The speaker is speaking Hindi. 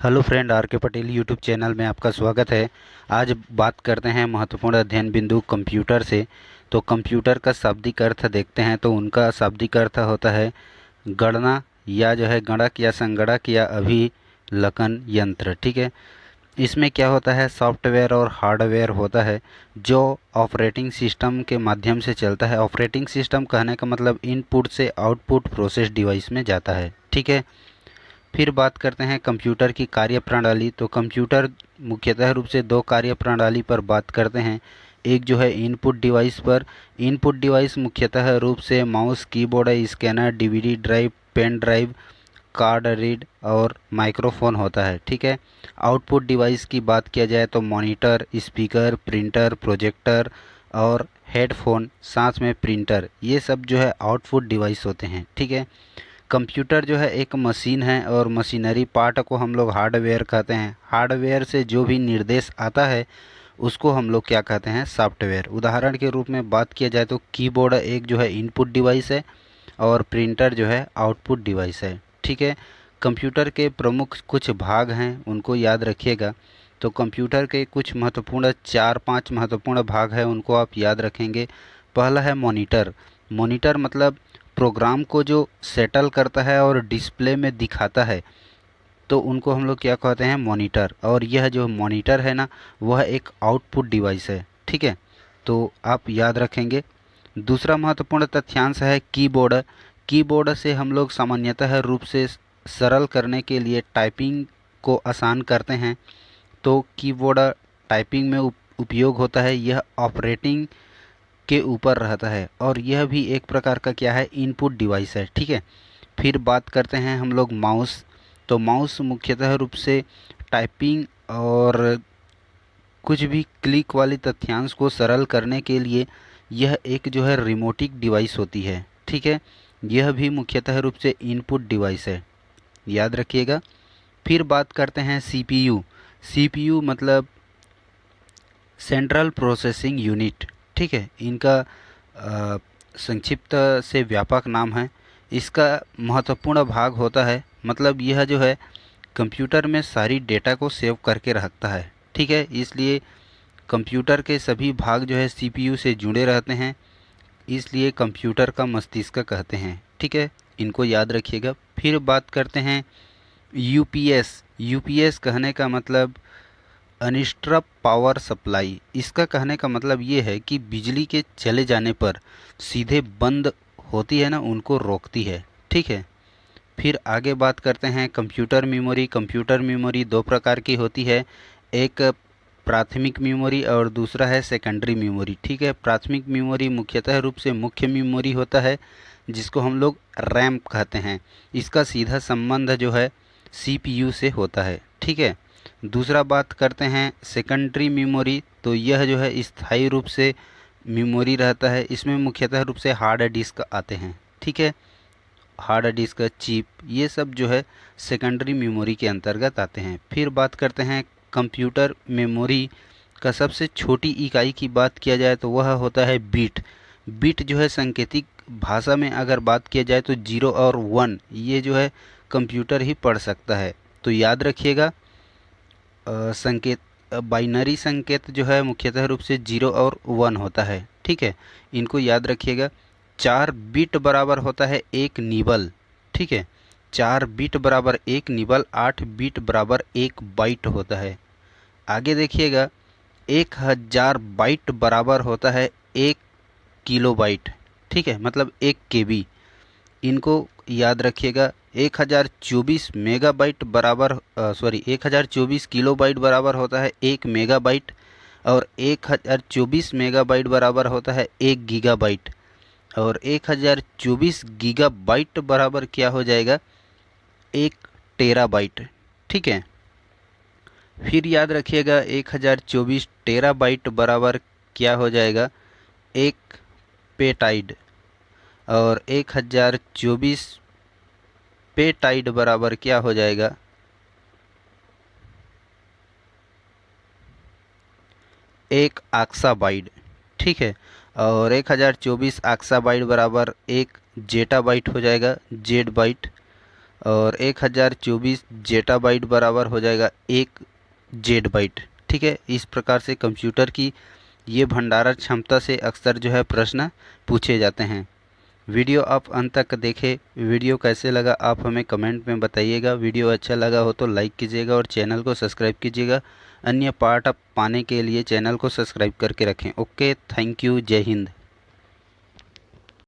हेलो फ्रेंड, आर के पटेल यूट्यूब चैनल में आपका स्वागत है। आज बात करते हैं महत्वपूर्ण अध्ययन बिंदु कंप्यूटर से। तो कंप्यूटर का शाब्दिक अर्थ देखते हैं। तो उनका शाब्दिक अर्थ होता है गणना या जो है गणक या संगणक या अभिलखन यंत्र। ठीक है, इसमें क्या होता है, सॉफ्टवेयर और हार्डवेयर होता है जो ऑपरेटिंग सिस्टम के माध्यम से चलता है। ऑपरेटिंग सिस्टम कहने का मतलब इनपुट से आउटपुट प्रोसेस डिवाइस में जाता है। ठीक है, फिर बात करते हैं कंप्यूटर की कार्यप्रणाली। तो कंप्यूटर मुख्यतः रूप से दो कार्यप्रणाली पर बात करते हैं। एक जो है इनपुट डिवाइस पर। इनपुट डिवाइस मुख्यतः रूप से mouse, keyboard, scanner, DVD drive, pen drive, card read और माइक्रोफोन होता है। ठीक है, आउटपुट डिवाइस की बात किया जाए तो मॉनिटर, स्पीकर, प्रिंटर, प्रोजेक्टर और हेडफोन, साथ में प्रिंटर, ये सब जो है आउटपुट डिवाइस होते हैं। ठीक है, कंप्यूटर जो है एक मशीन है और मशीनरी पार्ट को हम लोग हार्डवेयर कहते हैं। हार्डवेयर से जो भी निर्देश आता है उसको हम लोग क्या कहते हैं, सॉफ्टवेयर। उदाहरण के रूप में बात किया जाए तो कीबोर्ड एक जो है इनपुट डिवाइस है और प्रिंटर जो है आउटपुट डिवाइस है। ठीक है, कंप्यूटर के प्रमुख कुछ भाग हैं, उनको याद रखिएगा। तो कंप्यूटर के कुछ महत्वपूर्ण 4-5 महत्वपूर्ण भाग हैं, उनको आप याद रखेंगे। पहला है मॉनिटर। मॉनिटर मतलब प्रोग्राम को जो सेटल करता है और डिस्प्ले में दिखाता है, तो उनको हम लोग क्या कहते हैं, मॉनिटर। और यह जो मॉनिटर है ना, वह एक आउटपुट डिवाइस है। ठीक है, तो आप याद रखेंगे। दूसरा महत्वपूर्ण तथ्यांश है कीबोर्ड। कीबोर्ड से हम लोग सामान्यतः रूप से सरल करने के लिए टाइपिंग को आसान करते हैं, तो कीबोर्ड टाइपिंग में उपयोग होता है। यह ऑपरेटिंग के ऊपर रहता है और यह भी एक प्रकार का क्या है, इनपुट डिवाइस है। ठीक है, फिर बात करते हैं हम लोग माउस। तो माउस मुख्यतः रूप से टाइपिंग और कुछ भी क्लिक वाली तथ्यांश को सरल करने के लिए यह एक जो है रिमोटिक डिवाइस होती है। ठीक है, यह भी मुख्यतः रूप से इनपुट डिवाइस है, याद रखिएगा। फिर बात करते हैं सीपीयू। सीपीयू मतलब सेंट्रल प्रोसेसिंग यूनिट। ठीक है, इनका संक्षिप्त से व्यापक नाम है। इसका महत्वपूर्ण भाग होता है, मतलब यह जो है कंप्यूटर में सारी डेटा को सेव करके रखता है। ठीक है, इसलिए कंप्यूटर के सभी भाग जो है सीपीयू से जुड़े रहते हैं, इसलिए कंप्यूटर का मस्तिष्क कहते हैं। ठीक है, इनको याद रखिएगा। फिर बात करते हैं यूपीएस। यूपीएस कहने का मतलब अनस्टरप्ट पावर सप्लाई। इसका कहने का मतलब ये है कि बिजली के चले जाने पर सीधे बंद होती है ना, उनको रोकती है। ठीक है, फिर आगे बात करते हैं कंप्यूटर मेमोरी। कंप्यूटर मेमोरी दो प्रकार की होती है, एक प्राथमिक मेमोरी और दूसरा है सेकेंडरी मेमोरी। ठीक है, प्राथमिक मेमोरी मुख्यतः रूप से मुख्य मेमोरी होता है, जिसको हम लोग रैम कहते हैं। इसका सीधा संबंध जो है सीपीयू से होता है। ठीक है, दूसरा बात करते हैं सेकेंडरी मेमोरी। तो यह जो है स्थायी रूप से मेमोरी रहता है, इसमें मुख्यतः रूप से हार्ड डिस्क आते हैं। ठीक है, हार्ड डिस्क, चिप, ये सब जो है सेकेंडरी मेमोरी के अंतर्गत आते हैं। फिर बात करते हैं कंप्यूटर मेमोरी का सबसे छोटी इकाई की बात किया जाए तो वह होता है बिट। बिट जो है सांकेतिक भाषा में अगर बात किया जाए तो 0 और 1 ये जो है कंप्यूटर ही पढ़ सकता है। तो याद रखिएगा, संकेत बाइनरी संकेत जो है मुख्यतः रूप से 0 और 1 होता है। ठीक है, इनको याद रखिएगा। 4 बिट बराबर होता है 1 निबल। ठीक है, 4 बिट बराबर 1 निबल, 8 बिट बराबर 1 बाइट होता है। आगे देखिएगा, 1000 बाइट बराबर होता है 1 किलोबाइट। ठीक है, मतलब 1 केबी। इनको याद रखिएगा। 1024 मेगाबाइट बराबर 1024 किलोबाइट बराबर होता है 1 मेगाबाइट और 1024 मेगाबाइट बराबर होता है 1 गीगाबाइट और 1024 गीगाबाइट बराबर क्या हो जाएगा, 1 टेराबाइट। ठीक है, फिर याद रखिएगा 1024 टेराबाइट बराबर क्या हो जाएगा, 1 पेटाइड और 1024 पेटाइड बराबर क्या हो जाएगा, 1 आक्साबाइड। ठीक है, और 1024 आक्साबाइड बराबर 1 जेटाबाइट हो जाएगा, जेड बाइट। और 1024 जेटा बाइट बराबर हो जाएगा 1 जेड बाइट। ठीक है, इस प्रकार से कंप्यूटर की ये भंडारण क्षमता से अक्सर जो है प्रश्न पूछे जाते हैं। वीडियो आप अंत तक देखें। वीडियो कैसे लगा आप हमें कमेंट में बताइएगा। वीडियो अच्छा लगा हो तो लाइक कीजिएगा और चैनल को सब्सक्राइब कीजिएगा। अन्य पार्ट आप पाने के लिए चैनल को सब्सक्राइब करके रखें। ओके, थैंक यू, जय हिंद।